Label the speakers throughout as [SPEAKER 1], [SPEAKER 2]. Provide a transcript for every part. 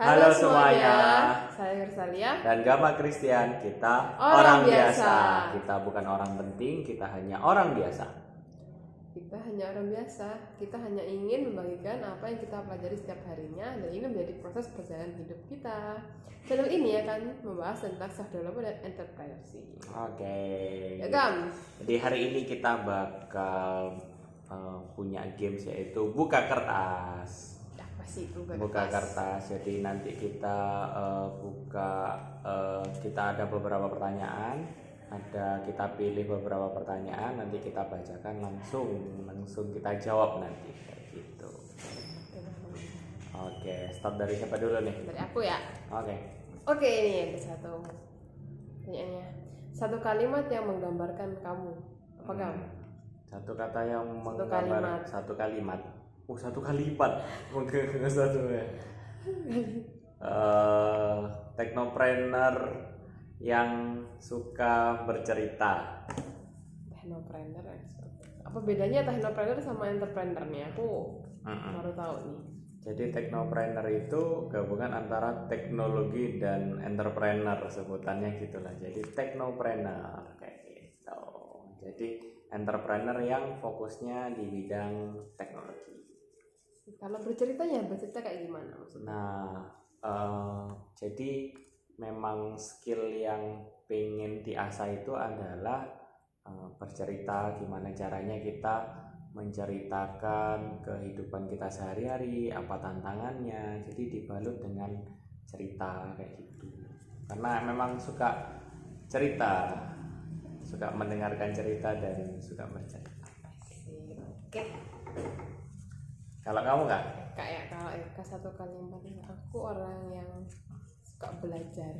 [SPEAKER 1] Halo semuanya,
[SPEAKER 2] saya Gersalia
[SPEAKER 1] dan Gama Christian. Kita
[SPEAKER 2] Orang
[SPEAKER 1] orang biasa.
[SPEAKER 2] biasa.
[SPEAKER 1] Kita bukan orang penting, kita hanya orang biasa.
[SPEAKER 2] Kita hanya orang biasa. Kita hanya ingin membagikan apa yang kita pelajari setiap harinya, dan ini menjadi proses perjalanan hidup kita. Channel ini akan membahas tentang self development dan entrepreneurship.
[SPEAKER 1] Oke.
[SPEAKER 2] Ya kan?
[SPEAKER 1] Jadi hari ini kita bakal punya games, yaitu buka kertas.
[SPEAKER 2] Apa sih itu
[SPEAKER 1] Buka kertas. Jadi nanti kita kita ada beberapa pertanyaan. Kita pilih beberapa pertanyaan, nanti kita bacakan langsung kita jawab nanti kayak gitu. Oke, start dari siapa dulu nih?
[SPEAKER 2] Dari aku ya.
[SPEAKER 1] Oke,
[SPEAKER 2] Ini ada satu pertanyaannya. Satu kalimat yang menggambarkan kamu. Apa kamu?
[SPEAKER 1] Satu kata yang
[SPEAKER 2] Satu
[SPEAKER 1] menggambar
[SPEAKER 2] kalimat.
[SPEAKER 1] satu kalimat. Satu kalimat. Mungkin satu ya. Teknopreneur yang suka bercerita.
[SPEAKER 2] Technopreneur. Apa bedanya technopreneur sama entrepreneur nih? Aku baru tahu nih.
[SPEAKER 1] Jadi teknopreneur itu gabungan antara teknologi dan entrepreneur, sebutannya gitulah. Jadi teknopreneur kayak gitu. Jadi entrepreneur yang fokusnya di bidang teknologi.
[SPEAKER 2] Kalau bercerita kayak gimana maksudnya?
[SPEAKER 1] Nah, jadi memang skill yang pengen diasah itu adalah bercerita, gimana caranya kita menceritakan kehidupan kita sehari-hari, apa tantangannya. Jadi dibalut dengan cerita kayak gitu. Karena memang suka cerita, suka mendengarkan cerita dan suka bercerita.
[SPEAKER 2] Oke.
[SPEAKER 1] Kalau kamu nggak?
[SPEAKER 2] Kalau satu kalimat, aku orang yang suka belajar.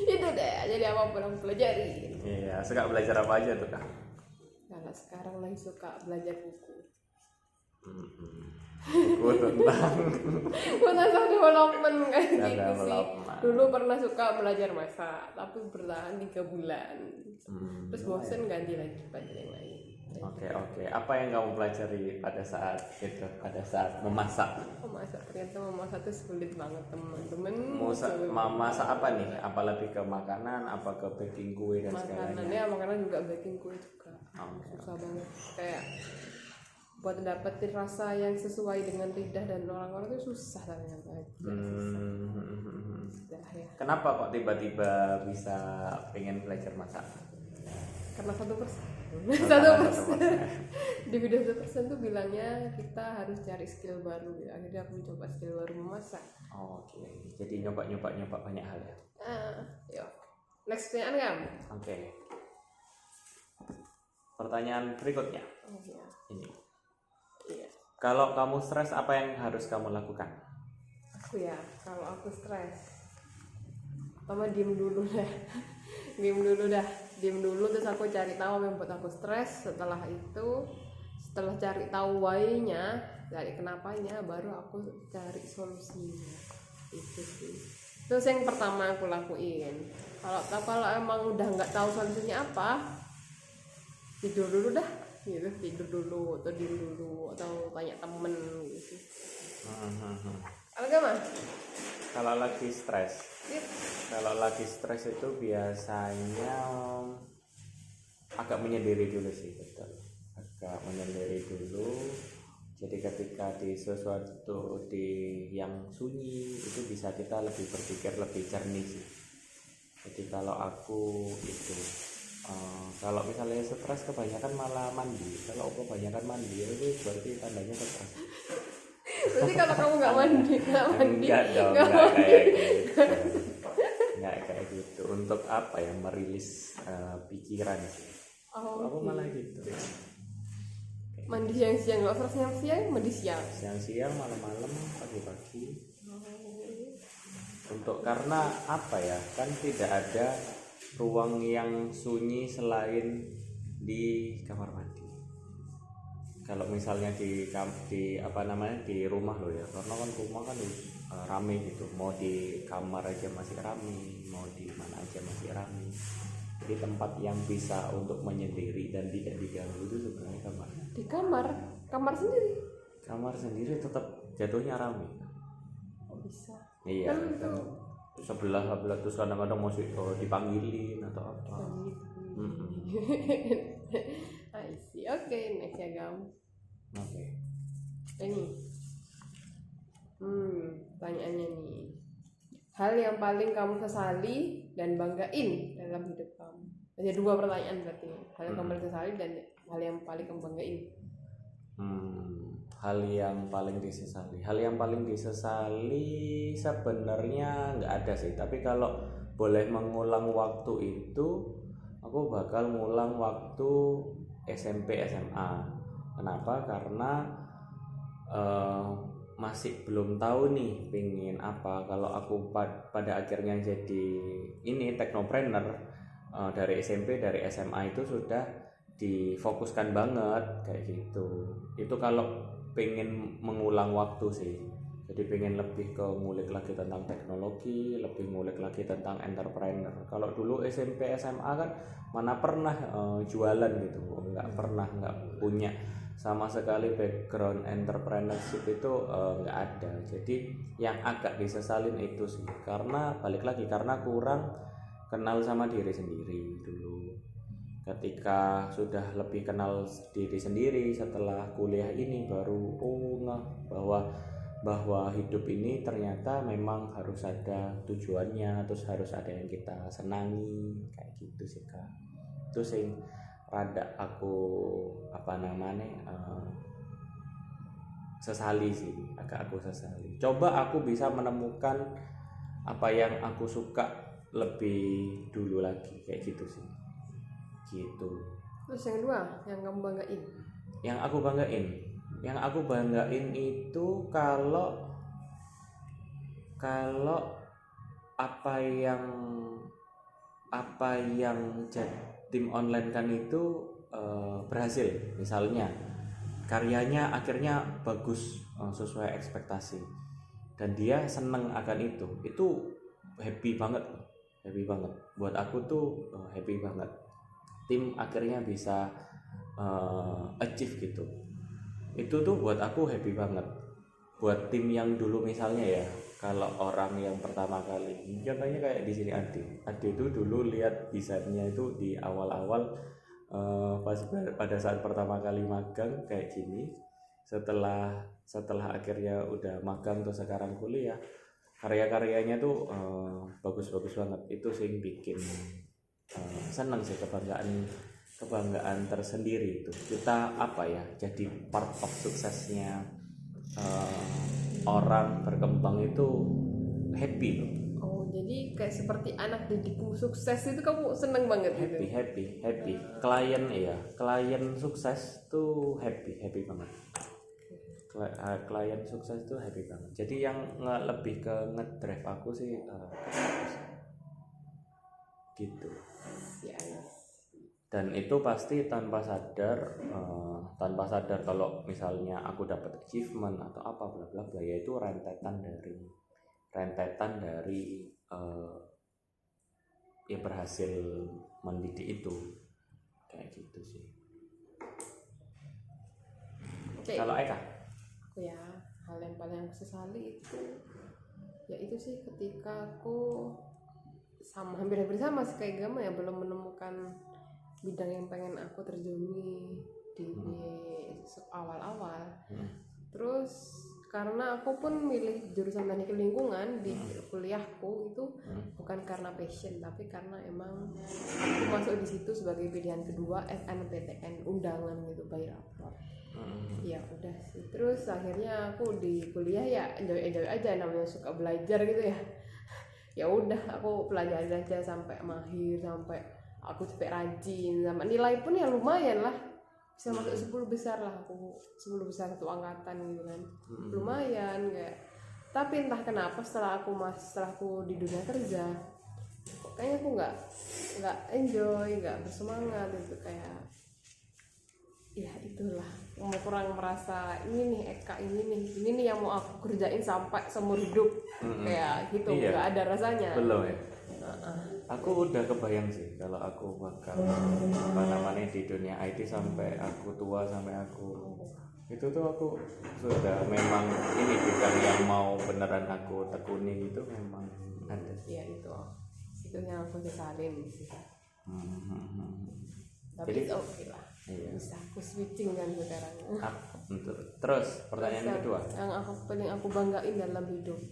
[SPEAKER 2] Itu deh, jadi apapun aku pelajari.
[SPEAKER 1] Iya, suka belajar apa aja tuh Kak?
[SPEAKER 2] Kalau sekarang lagi suka belajar buku.
[SPEAKER 1] Buku tentang
[SPEAKER 2] Self development kayak
[SPEAKER 1] Self
[SPEAKER 2] gitu sih.
[SPEAKER 1] development.
[SPEAKER 2] Dulu pernah suka belajar masak, tapi bertahan 3 bulan. Terus bosen ganti lagi belajar yang lain.
[SPEAKER 1] Oke. Apa yang kamu pelajari pada saat memasak?
[SPEAKER 2] Ternyata memasak itu sulit banget teman-teman.
[SPEAKER 1] Memasak apa nih? Apa lebih ke makanan, apa ke baking kue dan segalanya?
[SPEAKER 2] Makanan juga baking kue juga. Susah banget. Kayak buat dapetin rasa yang sesuai dengan lidah dan orang-orang itu susah ternyata. Ya.
[SPEAKER 1] Kenapa kok tiba-tiba bisa pengen belajar masak?
[SPEAKER 2] Karena 1%. Di video 1% tuh bilangnya kita harus cari skill baru. Akhirnya aku mencoba skill baru memasak.
[SPEAKER 1] Oke. Jadi nyoba banyak hal ya.
[SPEAKER 2] Yuk. Next pertanyaan kan?
[SPEAKER 1] Oke. Pertanyaan berikutnya.
[SPEAKER 2] Iya.
[SPEAKER 1] Ini.
[SPEAKER 2] Iya.
[SPEAKER 1] Kalau kamu stres, apa yang harus kamu lakukan?
[SPEAKER 2] Kalau aku stres, pertama diem dulu terus aku cari tahu apa yang buat aku stres. Setelah cari tahu why-nya, cari kenapanya, baru aku cari solusinya. Itu sih. Terus yang pertama aku lakuin, kalau emang udah nggak tahu solusinya apa, tidur dulu atau diem dulu atau tanya temen gitu. Kalau gimana?
[SPEAKER 1] Kalau lagi stres itu biasanya agak menyendiri dulu sih, betul. Agak menyendiri dulu. Jadi ketika di sesuatu yang sunyi itu bisa kita lebih berpikir lebih jernih sih. Jadi kalau aku itu kalau misalnya stres kebanyakan malah mandi. Kalau kebanyakan mandi itu berarti tandanya stres.
[SPEAKER 2] Berarti kalau kamu nggak mandi
[SPEAKER 1] Enggak kayak gitu. Enggak kayak gitu. Untuk apa ya, merilis pikiran sih. Aku malah gitu.
[SPEAKER 2] Mandi siang-siang, nggak usah siang-siang, mandi siang.
[SPEAKER 1] Siang-siang, malam-malam, pagi-pagi. Karena apa ya? Kan tidak ada ruang yang sunyi selain di kamar mandi. Kalau misalnya di rumah lo ya, karena kan rumah kan rame gitu, mau di kamar aja masih rame, mau di mana aja masih rame. Jadi tempat yang bisa untuk menyendiri dan tidak diganggu itu sebenarnya kamar.
[SPEAKER 2] Di kamar sendiri.
[SPEAKER 1] Kamar sendiri tetap jatuhnya rame.
[SPEAKER 2] bisa.
[SPEAKER 1] Iya
[SPEAKER 2] Kan
[SPEAKER 1] kan
[SPEAKER 2] itu
[SPEAKER 1] sebelah terus kadang-kadang masih dipanggilin atau apa.
[SPEAKER 2] I see. Oke, next ya Gam.
[SPEAKER 1] Oke.
[SPEAKER 2] Ini pertanyaannya nih, hal yang paling kamu sesali dan banggain dalam hidup kamu. Ada 2 pertanyaan berarti, hal yang kamu paling sesali dan hal yang paling kamu banggain.
[SPEAKER 1] Hal yang paling disesali sebenarnya nggak ada sih, tapi kalau boleh mengulang waktu itu aku bakal ngulang waktu SMP SMA. Kenapa? Karena masih belum tahu nih pengen apa. Kalau aku pada akhirnya jadi ini teknopreneur, dari SMP dari SMA itu sudah difokuskan banget kayak gitu. Itu kalau pengen mengulang waktu sih, jadi pengen lebih ke ngulik lagi tentang teknologi, lebih ngulik lagi tentang entrepreneur. Kalau dulu SMP SMA kan mana pernah jualan gitu, nggak punya sama sekali background entrepreneurship itu, nggak ada. Jadi yang agak disesalin itu sih, karena balik lagi karena kurang kenal sama diri sendiri dulu. Ketika sudah lebih kenal diri sendiri setelah kuliah ini baru ngeh bahwa hidup ini ternyata memang harus ada tujuannya, terus harus ada yang kita senangi kayak gitu sih Kak. Itu sih rada aku sesali sih, agak aku sesali. Coba aku bisa menemukan apa yang aku suka lebih dulu lagi kayak gitu sih. Gitu.
[SPEAKER 2] Terus yang kedua, yang kamu banggain?
[SPEAKER 1] Yang aku banggain itu kalau apa yang tim online kan itu berhasil, misalnya karyanya akhirnya bagus, sesuai ekspektasi, dan dia seneng akan itu happy banget buat aku tuh. Happy banget tim akhirnya bisa achieve gitu. Itu tuh buat aku happy banget. Buat tim yang dulu misalnya ya, kalau orang yang pertama kali, contohnya kayak di sini Ade itu dulu lihat desainnya itu di awal-awal, pas pada saat pertama kali magang kayak gini. Setelah akhirnya udah magang terus sekarang kuliah, karya-karyanya tuh bagus-bagus banget. Itu sih bikin senang sih, kebanggaan tersendiri itu. Kita jadi part of suksesnya orang berkembang itu happy loh.
[SPEAKER 2] Oh, jadi kayak seperti anak didikmu sukses itu kamu seneng banget gitu.
[SPEAKER 1] Happy. Klien sukses tuh happy banget. Klien sukses tuh happy banget. Jadi yang lebih ke ngedrive aku sih gitu.
[SPEAKER 2] Ya.
[SPEAKER 1] Dan itu pasti tanpa sadar kalau misalnya aku dapat achievement atau apa bla bla bla, yaitu rentetan dari ya berhasil mendidik itu kayak gitu sih.
[SPEAKER 2] Okay.
[SPEAKER 1] Kalau Eka?
[SPEAKER 2] Aku ya, hal yang paling aku sesali itu ya itu sih ketika aku hampir sama sih kayak Gama ya, belum menemukan bidang yang pengen aku terjuni di awal-awal. Terus karena aku pun milih jurusan teknik lingkungan di kuliahku itu bukan karena passion, tapi karena emang aku masuk di situ sebagai pilihan kedua SNMPTN undangan gitu, by rapor. Ya udah sih. Terus akhirnya aku di kuliah ya enjoy aja, namanya suka belajar gitu ya. Ya udah aku pelajari aja sampai mahir, sampai aku sampai rajin, sama nilai pun ya lumayan lah, bisa masuk 10 besar lah, aku 10 besar satu angkatan gitu kan. Lumayan kayak. Tapi entah kenapa setelah aku di dunia kerja kayaknya aku nggak enjoy, nggak bersemangat gitu, kayak ya itulah, mau kurang merasa ini nih Eka ini nih yang mau aku kerjain sampai seumur hidup kayak gitu.
[SPEAKER 1] Iya.
[SPEAKER 2] Nggak ada rasanya.
[SPEAKER 1] Belum ya. Aku udah kebayang sih kalau aku bakal di dunia IT sampai aku tua, sampai aku Itu tuh aku sudah memang ini bukan yang mau beneran aku tekuni gitu, memang ada.
[SPEAKER 2] Ya itu yang aku sesalin sih. Tapi
[SPEAKER 1] Jadi
[SPEAKER 2] oke lah,
[SPEAKER 1] iya.
[SPEAKER 2] bisa aku switching kan sekarang.
[SPEAKER 1] Terus pertanyaan kedua.
[SPEAKER 2] Yang aku banggain dalam hidup,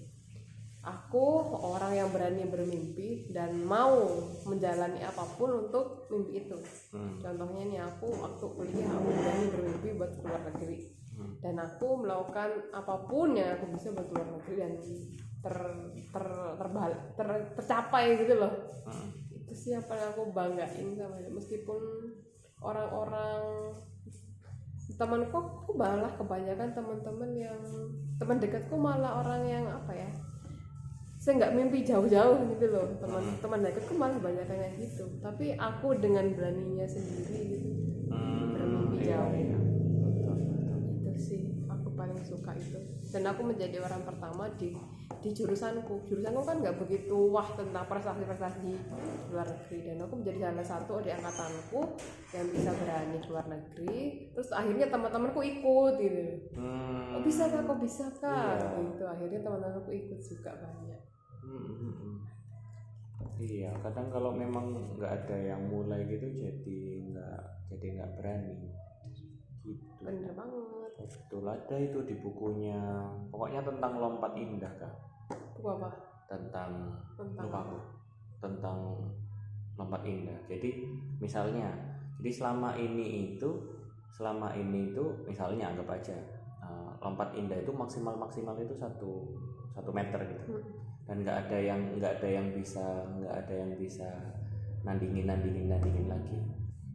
[SPEAKER 2] aku orang yang berani bermimpi dan mau menjalani apapun untuk mimpi itu. Contohnya nih, aku waktu kuliah aku berani bermimpi buat keluar negeri, dan aku melakukan apapun yang aku bisa buat keluar negeri dan tercapai gitu loh. Itu sih apa yang aku banggain sama itu. Meskipun orang-orang temanku, aku malah kebanyakan teman dekatku malah orang yang apa ya, saya nggak mimpi jauh-jauh gitu loh. Teman dekatku malah banyak kayak gitu, tapi aku dengan beraninya sendiri gitu bermimpi jauh.
[SPEAKER 1] Iya. Betul.
[SPEAKER 2] Itu sih aku paling suka itu, dan aku menjadi orang pertama di jurusanku kan nggak begitu wah tentang prestasi luar negeri, dan aku menjadi salah satu di angkatanku yang bisa berani keluar negeri. Terus akhirnya teman-temanku ikut gitu. Kok bisa kak
[SPEAKER 1] Iya.
[SPEAKER 2] gitu. Akhirnya teman-temanku ikut juga banyak.
[SPEAKER 1] Iya, kadang kalau memang nggak ada yang mulai gitu jadi nggak berani gitu.
[SPEAKER 2] Bener banget.
[SPEAKER 1] Betul, ada itu di bukunya, pokoknya tentang lompat indah Kak.
[SPEAKER 2] Buku apa?
[SPEAKER 1] Tentang
[SPEAKER 2] Tentang
[SPEAKER 1] lupa aku, tentang lompat indah. Jadi misalnya, selama ini itu misalnya anggap aja lompat indah itu maksimal itu satu meter gitu. Dan nggak ada yang bisa nandingin lagi.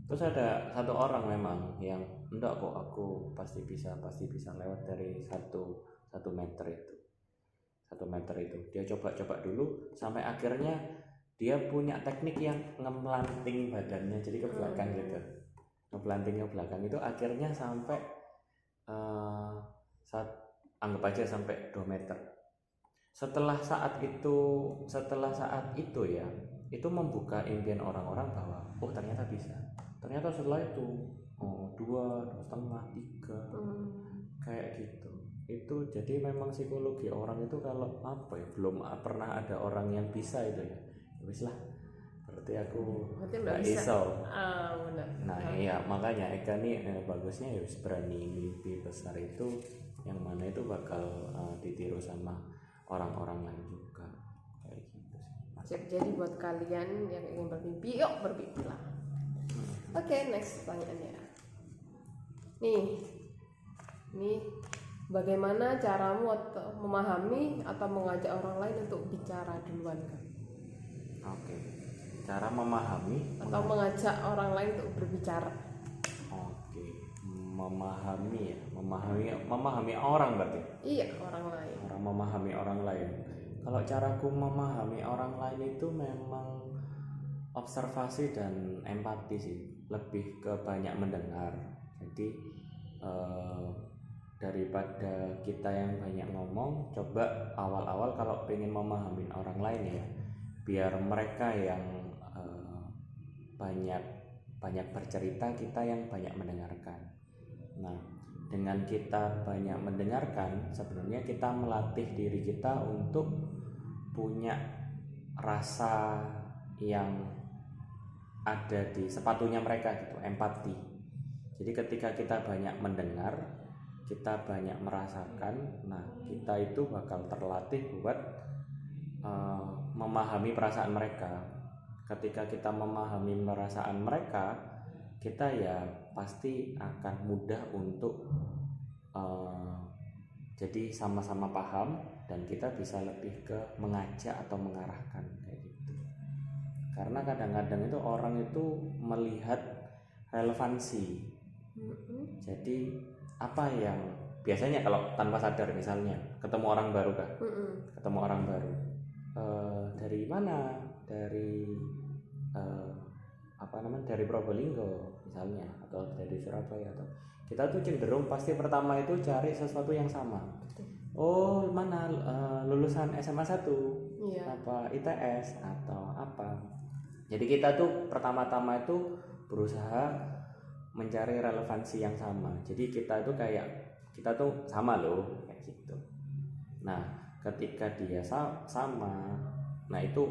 [SPEAKER 1] Terus ada satu orang memang yang enggak kok, aku pasti bisa lewat dari satu meter itu. 1 meter itu dia coba dulu sampai akhirnya dia punya teknik yang ngemelanting badannya jadi ke belakang gitu, ngemelanting ke belakang itu akhirnya sampai anggap aja sampai 2 meter. Setelah saat itu ya, itu membuka impian orang-orang bahwa ternyata bisa. Ternyata setelah itu 2,5, 3 kayak gitu. Itu jadi memang psikologi orang itu kalau apa ya, belum pernah ada orang yang bisa itu ya. Wis lah. Berarti aku nggak iso.
[SPEAKER 2] Benar.
[SPEAKER 1] Nah, iya makanya Eka nih bagusnya ya berani mimpi besar itu, yang mana itu bakal ditiru sama orang-orang lain juga. Kayak gitu sih.
[SPEAKER 2] Jadi buat kalian yang ingin bermimpi, yuk bermimpilah. Oke, next pertanyaannya. Nih, bagaimana caramu memahami atau mengajak orang lain untuk bicara duluan kan?
[SPEAKER 1] Oke. Cara memahami
[SPEAKER 2] atau mengajak orang lain untuk berbicara.
[SPEAKER 1] Oke. Memahami orang berarti.
[SPEAKER 2] Iya, orang lain.
[SPEAKER 1] Orang memahami orang lain. Kalau caraku memahami orang lain itu memang observasi dan empati sih, lebih ke banyak mendengar. Jadi daripada kita yang banyak ngomong, coba awal-awal kalau pengen memahami orang lain ya, biar mereka yang banyak bercerita, kita yang banyak mendengarkan. Nah, dengan kita banyak mendengarkan, sebenarnya kita melatih diri kita untuk punya rasa yang ada di sepatunya mereka gitu, empati. Jadi ketika kita banyak mendengar, kita banyak merasakan, nah kita itu bakal terlatih buat memahami perasaan mereka. Ketika kita memahami perasaan mereka, kita ya pasti akan mudah untuk jadi sama-sama paham, dan kita bisa lebih ke mengajak atau mengarahkan kayak gitu. Karena kadang-kadang itu orang itu melihat relevansi. Jadi apa yang biasanya kalau tanpa sadar, misalnya ketemu orang baru kan, ketemu orang baru dari mana, dari dari Probolinggo misalnya, atau dari Surabaya, atau kita tuh cenderung pasti pertama itu cari sesuatu yang sama. Oh mana lulusan SMA 1 apa ITS atau apa. Jadi kita tuh pertama-tama itu berusaha mencari relevansi yang sama. Jadi kita itu kayak kita tuh sama loh kayak gitu. Nah ketika dia sama, nah itu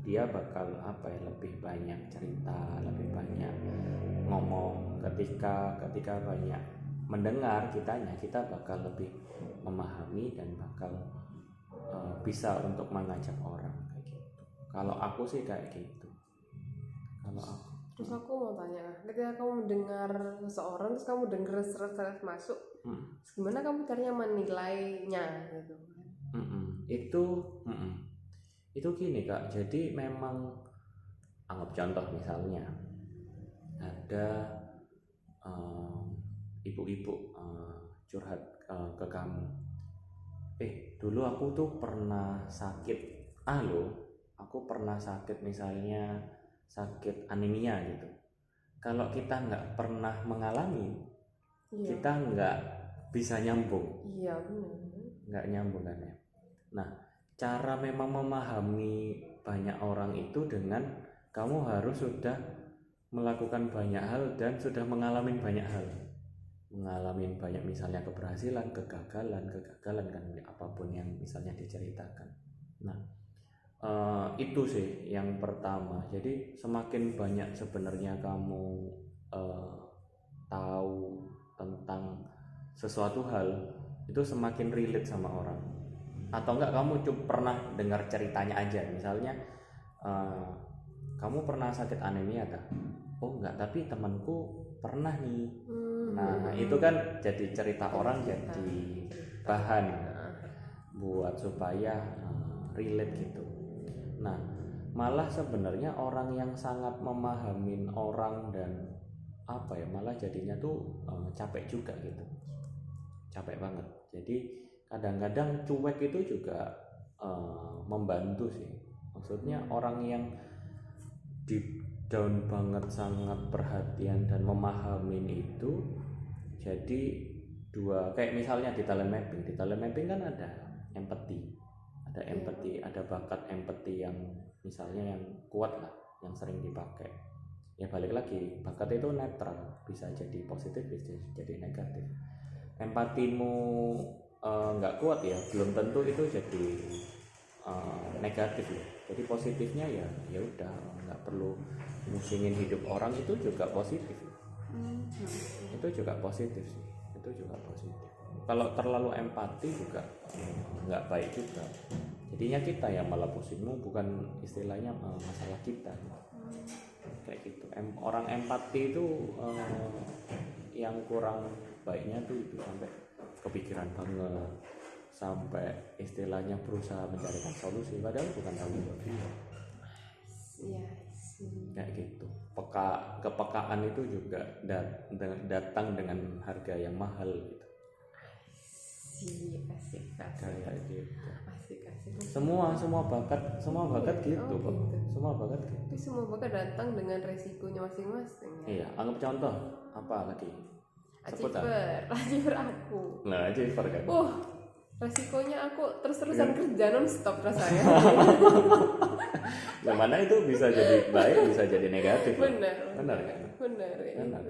[SPEAKER 1] dia bakal apa ya, lebih banyak cerita, lebih banyak ngomong. Ketika banyak mendengar kitanya, kita bakal lebih memahami dan bakal bisa untuk mengajak orang kayak gitu. Kalau aku sih kayak gitu. Kalau aku.
[SPEAKER 2] Terus aku mau tanya, ketika kamu mendengar seseorang, terus kamu dengar seret-seret masuk, terus gimana kamu caranya menilainya gitu?
[SPEAKER 1] Itu gini Kak, jadi memang anggap contoh misalnya ada ibu-ibu curhat ke kamu, dulu aku tuh pernah sakit aku pernah sakit, misalnya sakit anemia gitu. Kalau kita nggak pernah mengalami, kita nggak bisa nyambung.
[SPEAKER 2] Iya benar.
[SPEAKER 1] Nggak nyambung kan ya. Nah, cara memang memahami banyak orang itu dengan kamu harus sudah melakukan banyak hal dan sudah mengalami banyak hal. Mengalami banyak, misalnya keberhasilan, kegagalan kan, apapun yang misalnya diceritakan. Nah, itu sih yang pertama. Jadi semakin banyak sebenarnya kamu tahu tentang sesuatu hal, itu semakin relate sama orang. Atau enggak kamu cuma pernah dengar ceritanya aja, misalnya kamu pernah sakit anemia tak? Oh enggak, tapi temanku pernah nih. Nah itu kan jadi cerita orang, jadi bahan buat supaya relate gitu. Nah malah sebenarnya orang yang sangat memahamin orang dan apa ya, malah jadinya tuh capek juga gitu, capek banget. Jadi kadang-kadang cuek itu juga membantu sih. Maksudnya orang yang deep down banget sangat perhatian dan memahamin itu, jadi dua, kayak misalnya di talent mapping kan ada empathy, ada bakat empathy yang misalnya yang kuat lah, yang sering dipakai. Ya balik lagi, bakat itu netral, bisa jadi positif, bisa jadi negatif. Empatimu nggak kuat ya, belum tentu itu jadi negatif ya. Jadi positifnya ya udah, nggak perlu musingin hidup orang, itu juga positif. Itu juga positif sih, itu juga positif. Kalau terlalu empati juga nggak baik juga. Jadinya kita yang malah pusingmu, bukan istilahnya masalah kita. Kayak gitu. Orang empati itu yang kurang baiknya tuh itu sampai kepikiran banget, sampai istilahnya berusaha mencarikan solusi padahal bukan tanggung jawab dia.
[SPEAKER 2] Iya sih.
[SPEAKER 1] Kayak gitu. Kepekaan itu juga datang dengan harga yang mahal gitu.
[SPEAKER 2] Asik.
[SPEAKER 1] Kayak gitu.
[SPEAKER 2] Asik.
[SPEAKER 1] Semua bakat gitu, Pak.
[SPEAKER 2] Gitu.
[SPEAKER 1] Semua bakat gitu.
[SPEAKER 2] Tapi semua bakat datang dengan resikonya masing-masing.
[SPEAKER 1] Iya, anggap contoh apa lagi?
[SPEAKER 2] Achiever aku.
[SPEAKER 1] Nah, achiever kan.
[SPEAKER 2] Resikonya aku terus-terusan kerja non-stop rasanya.
[SPEAKER 1] Yang mana itu bisa jadi baik, bisa jadi negatif. Benar kan?
[SPEAKER 2] Benar.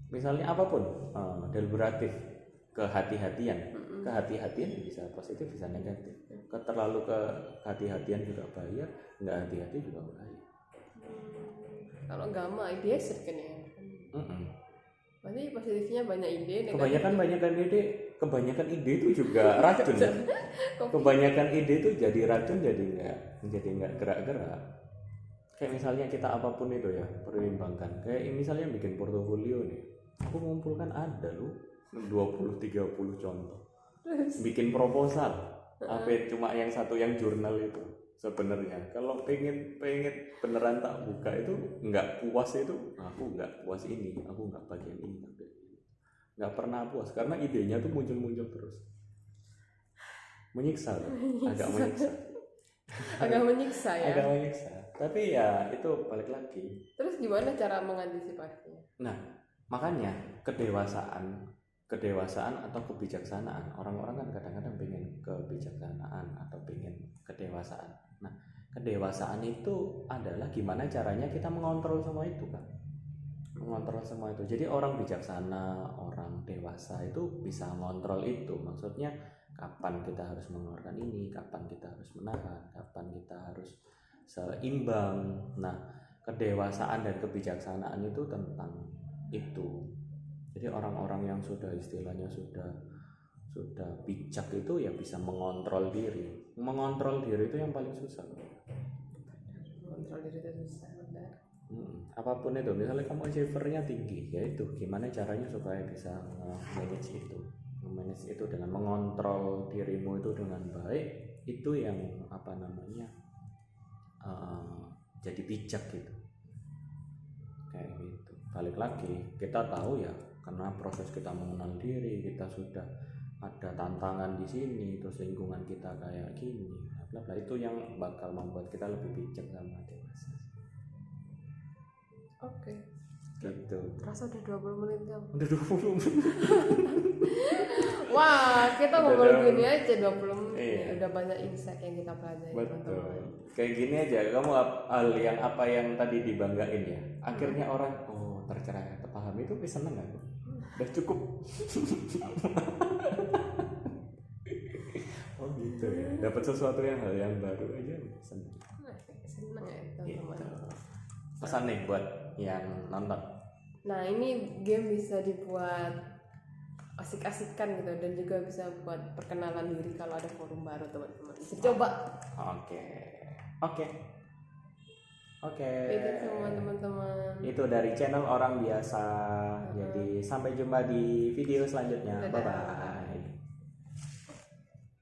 [SPEAKER 1] Misalnya apapun, deliberatif, kehati-hatian bisa positif, bisa negatif. Terlalu kehati-hatian juga bahaya, nggak hati-hati juga bahaya.
[SPEAKER 2] Kalau nggak mau ideas kan ya. Berarti positifnya banyak ide,
[SPEAKER 1] kebanyakan ide itu juga racun. Kebanyakan ide itu jadi racun, jadi nggak gerak-gerak. Kayak misalnya kita apapun itu ya, pertimbangkan. Kayak misalnya bikin portofolio nih, aku mengumpulkan ada loh 20-30 contoh. Bikin proposal, cuma yang satu yang jurnal itu. Sebenarnya kalau pengen beneran tak buka itu nggak puas, itu aku nggak puas ini, aku nggak bagian ini, nggak pernah puas karena idenya tuh muncul terus. Menyiksa. Agak menyiksa ya. Agak menyiksa. Tapi ya itu balik lagi.
[SPEAKER 2] Terus gimana cara mengantisipasinya?
[SPEAKER 1] Nah makanya kedewasaan atau kebijaksanaan, orang-orang kan kadang-kadang pengen kebijaksanaan atau pengen kedewasaan. Nah kedewasaan itu adalah gimana caranya kita mengontrol semua itu kan, mengontrol semua itu. Jadi orang bijaksana, orang dewasa itu bisa ngontrol itu. Maksudnya kapan kita harus mengeluarkan ini, kapan kita harus menahan, kapan kita harus seimbang. Nah, kedewasaan dan kebijaksanaan itu tentang itu. Jadi orang-orang yang sudah istilahnya sudah bijak itu ya bisa mengontrol diri. Mengontrol diri itu yang paling susah.
[SPEAKER 2] Kontrol diri itu susah.
[SPEAKER 1] Apapun itu, misalnya kamu achiever-nya tinggi, ya itu gimana caranya supaya bisa manage itu, manage itu dengan mengontrol dirimu itu dengan baik, itu yang apa namanya jadi bijak gitu, kayak gitu. Balik lagi, kita tahu ya karena proses kita mengenal diri, kita sudah ada tantangan di sini, terus lingkungan kita kayak gini, bla bla, itu yang bakal membuat kita lebih bijak sama dewasa.
[SPEAKER 2] Oke.
[SPEAKER 1] Gitu.
[SPEAKER 2] Terasa udah 20 menit kan?
[SPEAKER 1] Udah 20 menit.
[SPEAKER 2] Wah, kita
[SPEAKER 1] Udah
[SPEAKER 2] ngobrol
[SPEAKER 1] dong.
[SPEAKER 2] gini aja 20 menit.
[SPEAKER 1] Iya.
[SPEAKER 2] Udah banyak insight yang kita pelajari, teman-teman.
[SPEAKER 1] Betul. Kayak gini aja, kamu hal yang apa yang tadi dibanggain ya. Akhirnya orang tercerahkan, terpaham itu bisa seneng kan? Udah cukup. Oh gitu ya. Dapat sesuatu yang hal yang baru aja seneng.
[SPEAKER 2] Seneng ya,
[SPEAKER 1] Gitu.
[SPEAKER 2] teman-teman.
[SPEAKER 1] Pesan nih buat yang nonton.
[SPEAKER 2] Nah, ini game bisa dibuat asik-asikan gitu, dan juga bisa buat perkenalan diri kalau ada forum baru, teman-teman. Bisa dicoba.
[SPEAKER 1] Oke.
[SPEAKER 2] Itu semua, teman-teman.
[SPEAKER 1] Itu dari channel orang biasa. Jadi sampai jumpa di video selanjutnya.
[SPEAKER 2] Dadah.
[SPEAKER 1] Bye bye.